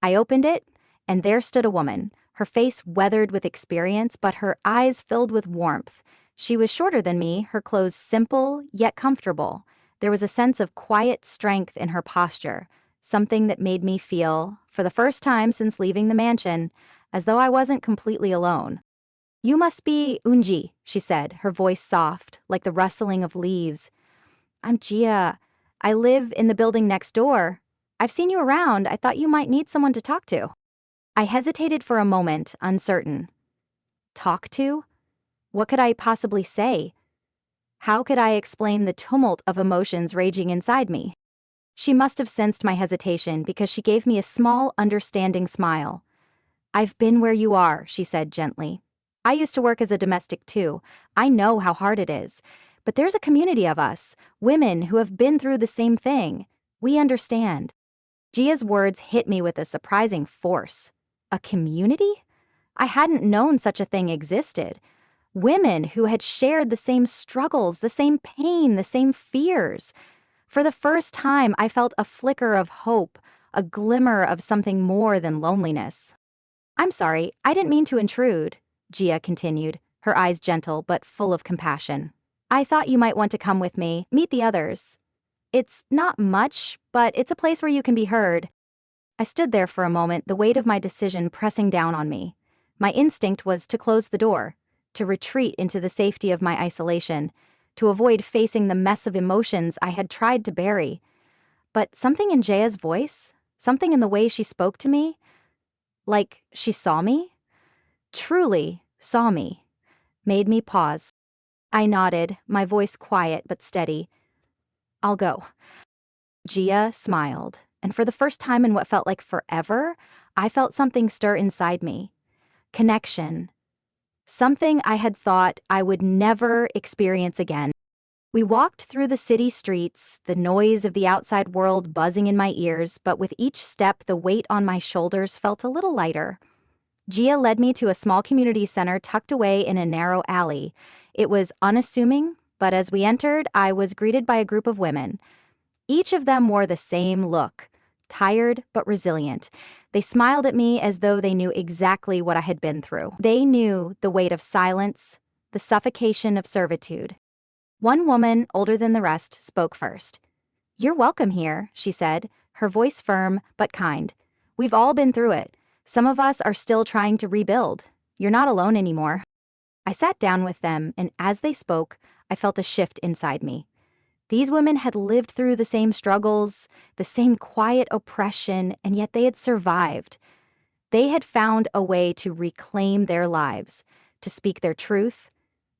I opened it, and there stood a woman, her face weathered with experience, but her eyes filled with warmth. She was shorter than me, her clothes simple yet comfortable. There was a sense of quiet strength in her posture, something that made me feel, for the first time since leaving the mansion, as though I wasn't completely alone. "You must be Unji," she said, her voice soft, like the rustling of leaves. "I'm Gia. I live in the building next door. I've seen you around. I thought you might need someone to talk to." I hesitated for a moment, uncertain. Talk to? What could I possibly say? How could I explain the tumult of emotions raging inside me? She must have sensed my hesitation because she gave me a small, understanding smile. "I've been where you are," she said gently. "I used to work as a domestic too. I know how hard it is. But there's a community of us, women who have been through the same thing. We understand." Gia's words hit me with a surprising force. A community? I hadn't known such a thing existed. Women who had shared the same struggles, the same pain, the same fears. For the first time, I felt a flicker of hope, a glimmer of something more than loneliness. "I'm sorry, I didn't mean to intrude," Gia continued, her eyes gentle but full of compassion. "I thought you might want to come with me, meet the others. It's not much, but it's a place where you can be heard." I stood there for a moment, the weight of my decision pressing down on me. My instinct was to close the door, to retreat into the safety of my isolation, to avoid facing the mess of emotions I had tried to bury. But something in Jaya's voice, something in the way she spoke to me, like she saw me, truly saw me, made me pause. I nodded, my voice quiet but steady. "I'll go." Gia smiled, and for the first time in what felt like forever, I felt something stir inside me. Connection. Something I had thought I would never experience again. We walked through the city streets, the noise of the outside world buzzing in my ears, but with each step the weight on my shoulders felt a little lighter. Gia led me to a small community center tucked away in a narrow alley. It was unassuming, but as we entered, I was greeted by a group of women. Each of them wore the same look, tired but resilient. They smiled at me as though they knew exactly what I had been through. They knew the weight of silence, the suffocation of servitude. One woman, older than the rest, spoke first. "You're welcome here," she said, her voice firm but kind. "We've all been through it. Some of us are still trying to rebuild. You're not alone anymore." I sat down with them, and as they spoke, I felt a shift inside me. These women had lived through the same struggles, the same quiet oppression, and yet they had survived. They had found a way to reclaim their lives, to speak their truth.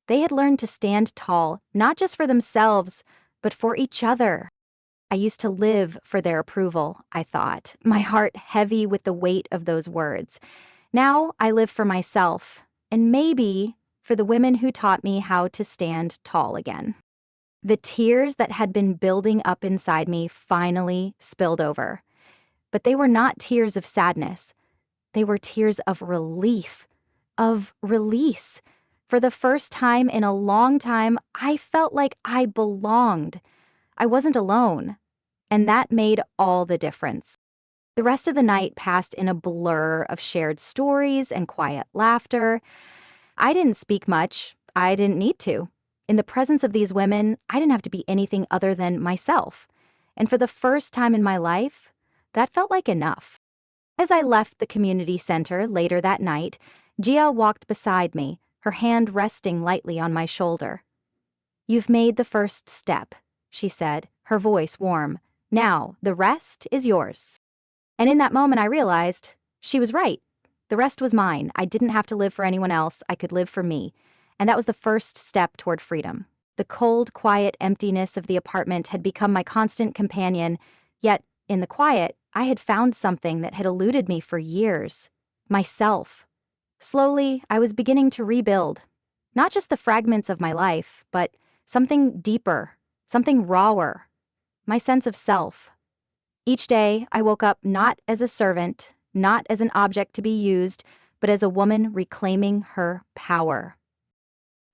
They had learned to stand tall, not just for themselves, but for each other. I used to live for their approval, I thought, my heart heavy with the weight of those words. Now I live for myself, and maybe for the women who taught me how to stand tall again. The tears that had been building up inside me finally spilled over. But they were not tears of sadness. They were tears of relief, of release. For the first time in a long time, I felt like I belonged. I wasn't alone. And that made all the difference. The rest of the night passed in a blur of shared stories and quiet laughter. I didn't speak much. I didn't need to. In the presence of these women, I didn't have to be anything other than myself. And for the first time in my life, that felt like enough. As I left the community center later that night, Gia walked beside me, her hand resting lightly on my shoulder. "You've made the first step," she said, her voice warm. "Now, the rest is yours." And in that moment, I realized she was right. The rest was mine. I didn't have to live for anyone else. I could live for me. And that was the first step toward freedom. The cold, quiet emptiness of the apartment had become my constant companion, yet, in the quiet, I had found something that had eluded me for years. Myself. Slowly, I was beginning to rebuild. Not just the fragments of my life, but something deeper, something rawer. My sense of self. Each day, I woke up not as a servant, not as an object to be used, but as a woman reclaiming her power.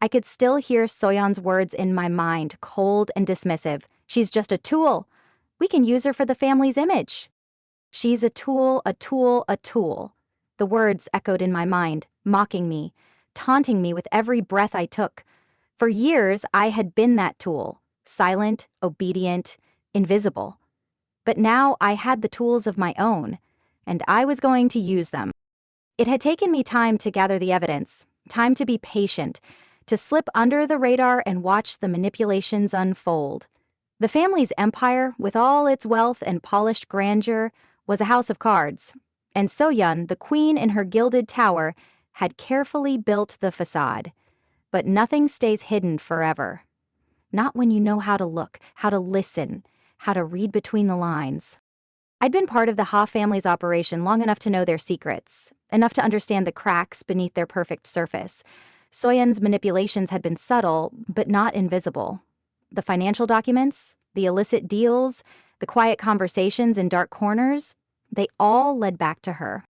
I could still hear Soyeon's words in my mind, cold and dismissive. "She's just a tool. We can use her for the family's image." "She's a tool, a tool, a tool." The words echoed in my mind, mocking me, taunting me with every breath I took. For years, I had been that tool, silent, obedient, invisible. But now I had the tools of my own, and I was going to use them. It had taken me time to gather the evidence, time to be patient, to slip under the radar and watch the manipulations unfold. The family's empire, with all its wealth and polished grandeur, was a house of cards, and So-yeon, the queen in her gilded tower, had carefully built the facade. But nothing stays hidden forever. Not when you know how to look, how to listen, how to read between the lines. I'd been part of the Ha family's operation long enough to know their secrets, enough to understand the cracks beneath their perfect surface. So-yeon's manipulations had been subtle, but not invisible. The financial documents, the illicit deals, the quiet conversations in dark corners, they all led back to her.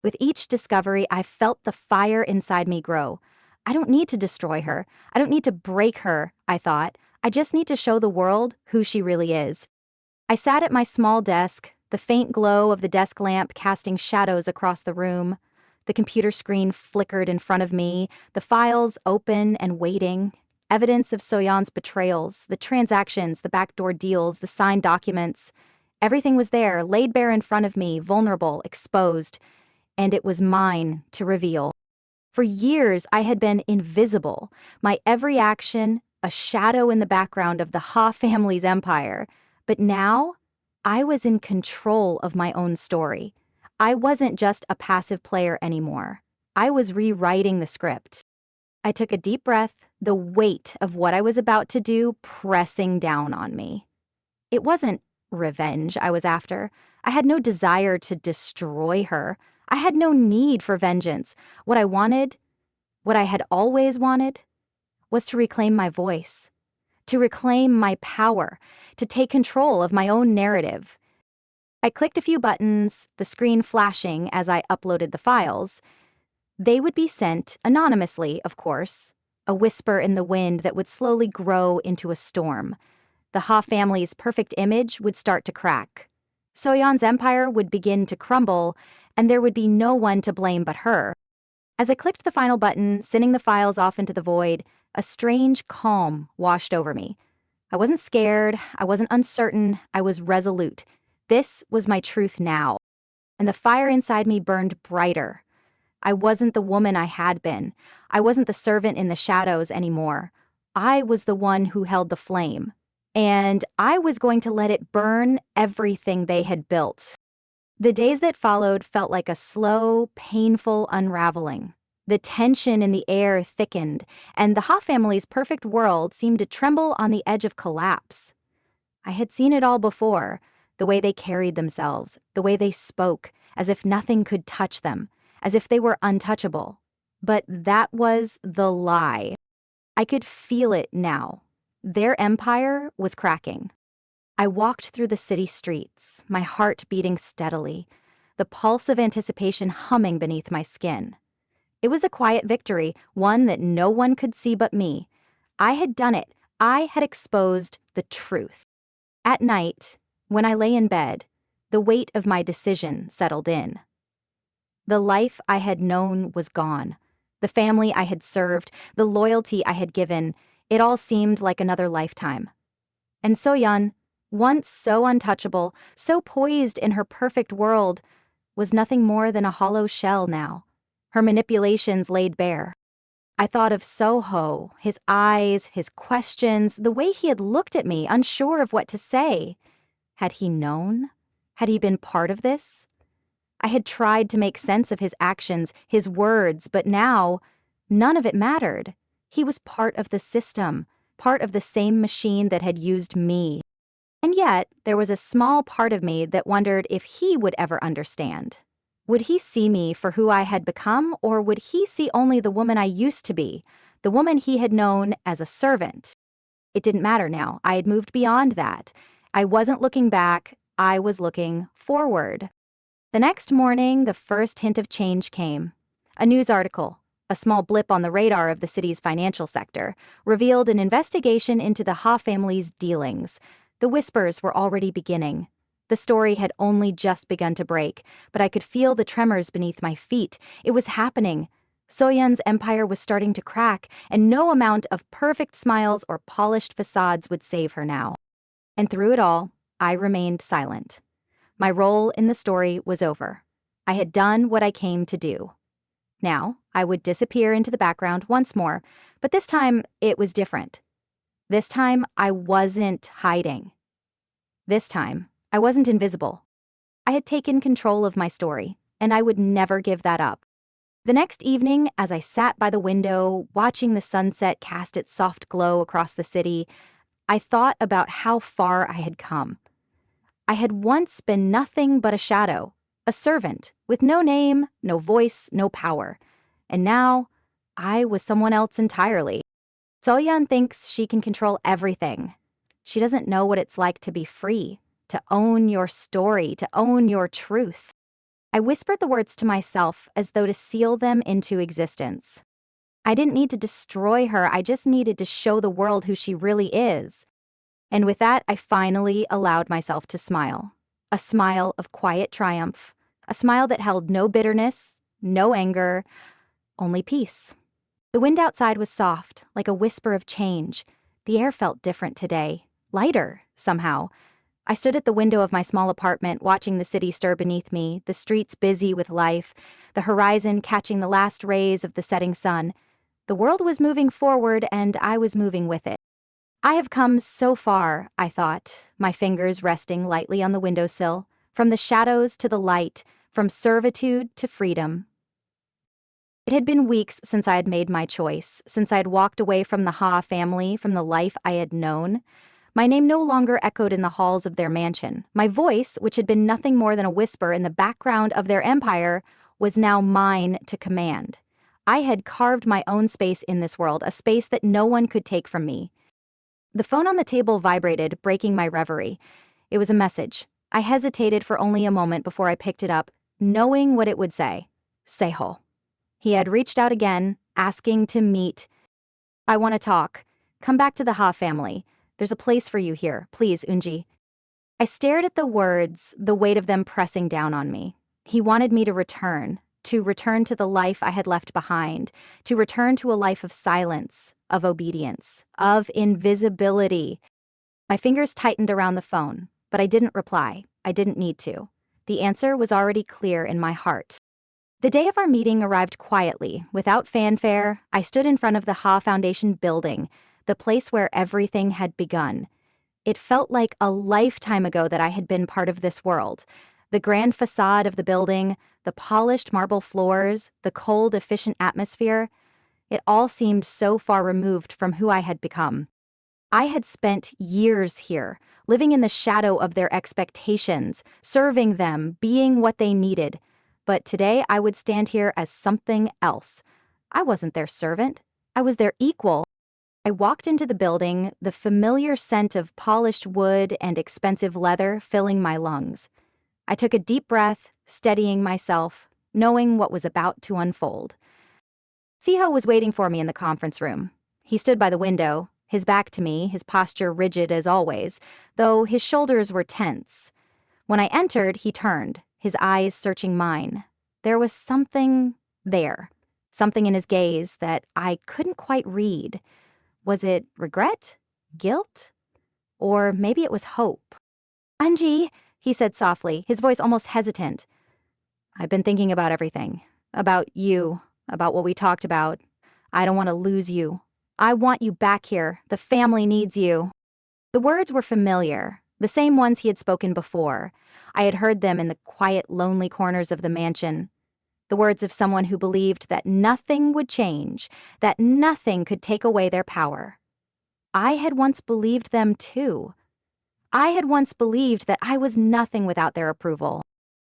With each discovery, I felt the fire inside me grow. I don't need to destroy her. I don't need to break her, I thought. I just need to show the world who she really is. I sat at my small desk, the faint glow of the desk lamp casting shadows across the room. The computer screen flickered in front of me, the files open and waiting. Evidence of So-yeon's betrayals, the transactions, the backdoor deals, the signed documents. Everything was there, laid bare in front of me, vulnerable, exposed. And it was mine to reveal. For years, I had been invisible, my every action a shadow in the background of the Ha family's empire. But now, I was in control of my own story. I wasn't just a passive player anymore. I was rewriting the script. I took a deep breath, the weight of what I was about to do pressing down on me. It wasn't revenge I was after. I had no desire to destroy her. I had no need for vengeance. What I wanted, what I had always wanted, was to reclaim my voice, to reclaim my power, to take control of my own narrative. I clicked a few buttons, the screen flashing as I uploaded the files. They would be sent anonymously, of course, a whisper in the wind that would slowly grow into a storm. The Ha family's perfect image would start to crack. So-yeon's empire would begin to crumble, and there would be no one to blame but her. As I clicked the final button, sending the files off into the void, a strange calm washed over me. I wasn't scared, I wasn't uncertain, I was resolute. This was my truth now. And the fire inside me burned brighter. I wasn't the woman I had been. I wasn't the servant in the shadows anymore. I was the one who held the flame. And I was going to let it burn everything they had built. The days that followed felt like a slow, painful unraveling. The tension in the air thickened, and the Ha family's perfect world seemed to tremble on the edge of collapse. I had seen it all before, the way they carried themselves, the way they spoke, as if nothing could touch them, as if they were untouchable. But that was the lie. I could feel it now. Their empire was cracking. I walked through the city streets, my heart beating steadily, the pulse of anticipation humming beneath my skin. It was a quiet victory, one that no one could see but me. I had done it. I had exposed the truth. At night, when I lay in bed, the weight of my decision settled in. The life I had known was gone. The family I had served, the loyalty I had given, it all seemed like another lifetime. And So-yeon, once so untouchable, so poised in her perfect world, was nothing more than a hollow shell now, her manipulations laid bare. I thought of Soho, his eyes, his questions, the way he had looked at me, unsure of what to say. Had he known? Had he been part of this? I had tried to make sense of his actions, his words, but now, none of it mattered. He was part of the system, part of the same machine that had used me. And yet, there was a small part of me that wondered if he would ever understand. Would he see me for who I had become, or would he see only the woman I used to be, the woman he had known as a servant? It didn't matter now. I had moved beyond that. I wasn't looking back. I was looking forward. The next morning, the first hint of change came. A news article, a small blip on the radar of the city's financial sector, revealed an investigation into the Ha family's dealings. The whispers were already beginning. The story had only just begun to break, but I could feel the tremors beneath my feet. It was happening. Soyeon's empire was starting to crack, and no amount of perfect smiles or polished facades would save her now. And through it all, I remained silent. My role in the story was over. I had done what I came to do. Now, I would disappear into the background once more, but this time it was different. This time, I wasn't hiding. This time, I wasn't invisible. I had taken control of my story, and I would never give that up. The next evening, as I sat by the window, watching the sunset cast its soft glow across the city, I thought about how far I had come. I had once been nothing but a shadow, a servant, with no name, no voice, no power. And now, I was someone else entirely. Soyeon thinks she can control everything. She doesn't know what it's like to be free, to own your story, to own your truth. I whispered the words to myself as though to seal them into existence. I didn't need to destroy her, I just needed to show the world who she really is. And with that, I finally allowed myself to smile. A smile of quiet triumph. A smile that held no bitterness, no anger, only peace. The wind outside was soft, like a whisper of change. The air felt different today, lighter, somehow. I stood at the window of my small apartment, watching the city stir beneath me, the streets busy with life, the horizon catching the last rays of the setting sun. The world was moving forward, and I was moving with it. I have come so far, I thought, my fingers resting lightly on the windowsill, from the shadows to the light, from servitude to freedom. It had been weeks since I had made my choice, since I had walked away from the Ha family, from the life I had known. My name no longer echoed in the halls of their mansion. My voice, which had been nothing more than a whisper in the background of their empire, was now mine to command. I had carved my own space in this world, a space that no one could take from me. The phone on the table vibrated, breaking my reverie. It was a message. I hesitated for only a moment before I picked it up, knowing what it would say. Seho. He had reached out again, asking to meet. I want to talk. Come back to the Ha family. There's a place for you here. Please, Unji. I stared at the words, the weight of them pressing down on me. He wanted me to return to the life I had left behind, to return to a life of silence, of obedience, of invisibility. My fingers tightened around the phone, but I didn't reply. I didn't need to. The answer was already clear in my heart. The day of our meeting arrived quietly, without fanfare. I stood in front of the Ha Foundation building, the place where everything had begun. It felt like a lifetime ago that I had been part of this world. The grand facade of the building, the polished marble floors, the cold, efficient atmosphere, it all seemed so far removed from who I had become. I had spent years here, living in the shadow of their expectations, serving them, being what they needed. But today I would stand here as something else. I wasn't their servant. I was their equal. I walked into the building, the familiar scent of polished wood and expensive leather filling my lungs. I took a deep breath, steadying myself, knowing what was about to unfold. Seho was waiting for me in the conference room. He stood by the window, his back to me, his posture rigid as always, though his shoulders were tense. When I entered, he turned, his eyes searching mine. There was something there, something in his gaze that I couldn't quite read. Was it regret? Guilt? Or maybe it was hope. Anji, he said softly, his voice almost hesitant. I've been thinking about everything. About you, about what we talked about. I don't want to lose you. I want you back here. The family needs you. The words were familiar, the same ones he had spoken before. I had heard them in the quiet, lonely corners of the mansion. The words of someone who believed that nothing would change, that nothing could take away their power. I had once believed them too. I had once believed that I was nothing without their approval.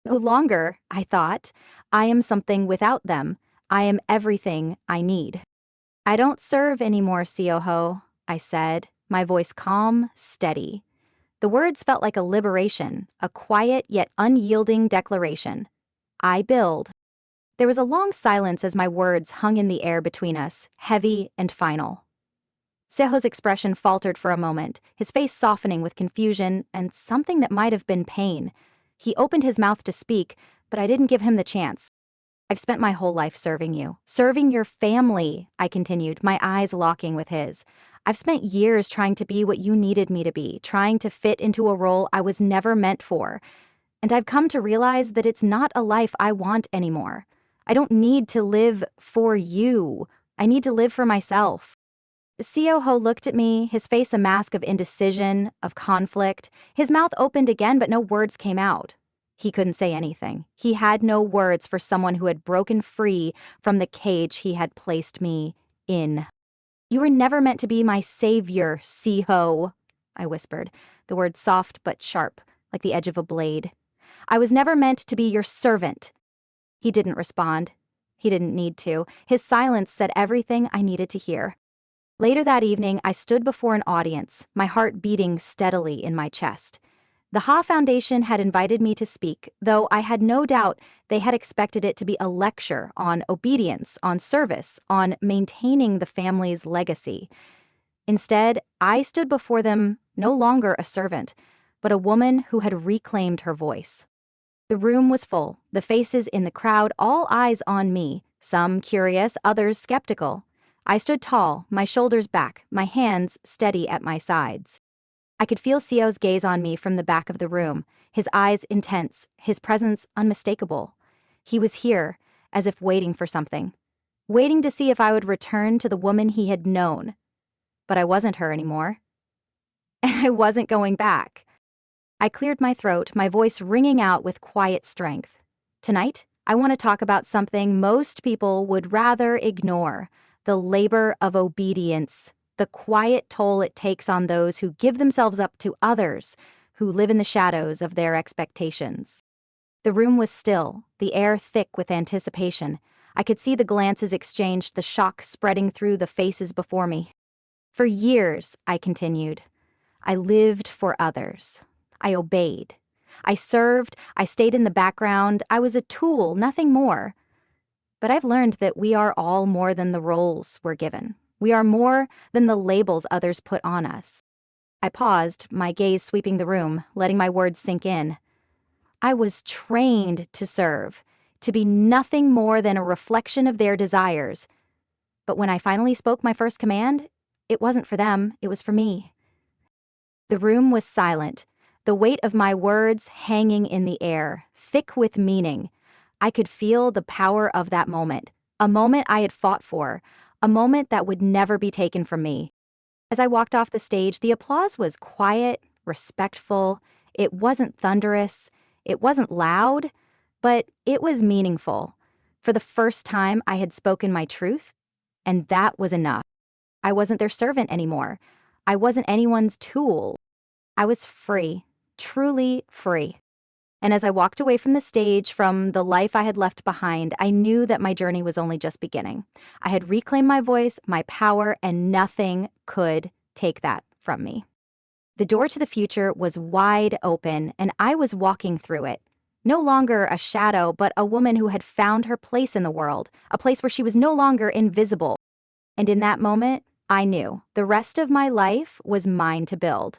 No longer, I thought, I am something without them. I am everything I need. I don't serve anymore, Seoho, I said, my voice calm, steady. The words felt like a liberation, a quiet yet unyielding declaration. I build. There was a long silence as my words hung in the air between us, heavy and final. Seho's expression faltered for a moment, his face softening with confusion and something that might have been pain. He opened his mouth to speak, but I didn't give him the chance. I've spent my whole life serving you. Serving your family, I continued, my eyes locking with his. I've spent years trying to be what you needed me to be, trying to fit into a role I was never meant for. And I've come to realize that it's not a life I want anymore. I don't need to live for you. I need to live for myself. Seoho looked at me, his face a mask of indecision, of conflict. His mouth opened again, but no words came out. He couldn't say anything. He had no words for someone who had broken free from the cage he had placed me in. You were never meant to be my savior, Seho, I whispered, the word soft but sharp, like the edge of a blade. I was never meant to be your servant. He didn't respond. He didn't need to. His silence said everything I needed to hear. Later that evening, I stood before an audience, my heart beating steadily in my chest. The Ha Foundation had invited me to speak, though I had no doubt they had expected it to be a lecture on obedience, on service, on maintaining the family's legacy. Instead, I stood before them no longer a servant, but a woman who had reclaimed her voice. The room was full, the faces in the crowd, all eyes on me, some curious, others skeptical. I stood tall, my shoulders back, my hands steady at my sides. I could feel Seo's gaze on me from the back of the room, his eyes intense, his presence unmistakable. He was here, as if waiting for something, waiting to see if I would return to the woman he had known. But I wasn't her anymore. And I wasn't going back. I cleared my throat, my voice ringing out with quiet strength. Tonight, I want to talk about something most people would rather ignore: the labor of obedience, the quiet toll it takes on those who give themselves up to others, who live in the shadows of their expectations. The room was still, the air thick with anticipation. I could see the glances exchanged, the shock spreading through the faces before me. For years, I continued, I lived for others. I obeyed. I served. I stayed in the background. I was a tool, nothing more. But I've learned that we are all more than the roles we're given. We are more than the labels others put on us. I paused, my gaze sweeping the room, letting my words sink in. I was trained to serve, to be nothing more than a reflection of their desires. But when I finally spoke my first command, it wasn't for them, it was for me. The room was silent, the weight of my words hanging in the air, thick with meaning. I could feel the power of that moment, a moment I had fought for, a moment that would never be taken from me. As I walked off the stage, the applause was quiet, respectful. It wasn't thunderous, it wasn't loud, but it was meaningful. For the first time, I had spoken my truth, and that was enough. I wasn't their servant anymore. I wasn't anyone's tool. I was free, truly free. And as I walked away from the stage, from the life I had left behind, I knew that my journey was only just beginning. I had reclaimed my voice, my power, and nothing could take that from me. The door to the future was wide open, and I was walking through it. No longer a shadow, but a woman who had found her place in the world, a place where she was no longer invisible. And in that moment, I knew the rest of my life was mine to build.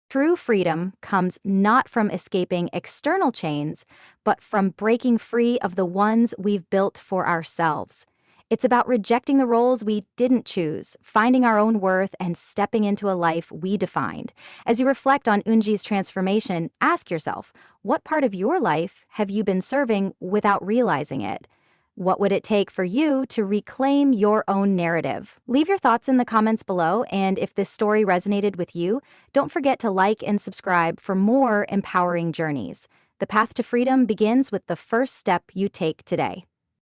True freedom comes not from escaping external chains, but from breaking free of the ones we've built for ourselves. It's about rejecting the roles we didn't choose, finding our own worth, and stepping into a life we defined. As you reflect on Unji's transformation, ask yourself, what part of your life have you been serving without realizing it? What would it take for you to reclaim your own narrative? Leave your thoughts in the comments below, and if this story resonated with you, don't forget to like and subscribe for more empowering journeys. The path to freedom begins with the first step you take today.